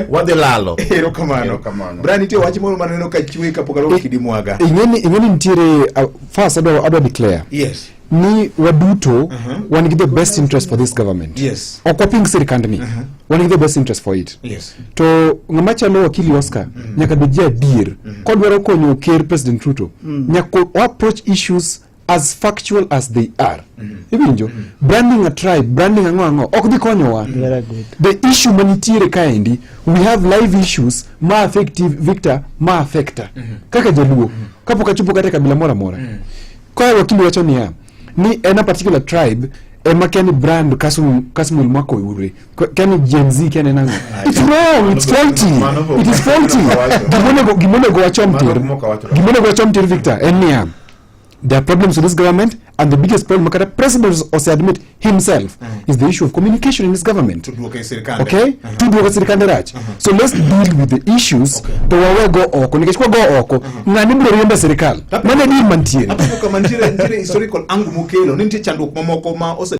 wadhi lalo. Erokamano. Brian nitie wach moro maneno ka chwe kapok alo kidimwaga. Ingeni nitiere first ado declare. Yes. Ni waduto wan gi the best interest for this government. Yes. Okwaping sirikandni. Wan gi the best interest for it. Yes. To ng'ama chalo wakili Oscar nyaka bedie adier kodwaro konyo ker President Ruto nyaka approach issues as factual as they are. Ibinjo branding a tribe, branding ango ok dhi konyowa. Very good. The issue manitiere kaendi, we have live issues ma affective Victor ma affecta. Kaka jaluo kapoka chupo kata kabila mora. Kwa wakili wacho ni ena particular tribe ema kani brand kasumul mako ure kani Gen Z kani nango. It's wrong, it's faulty. It is faulty. Gimono go achomtir Victor enia. There are problems with this government, and the biggest problem the president also admit himself is the issue of communication in this government. Okay? So let's deal with the issues. To where go oko ngani bro yenda serikali. Mane deal mantiere. Mantiere historical angu mukelo ninti chanduk momoko ma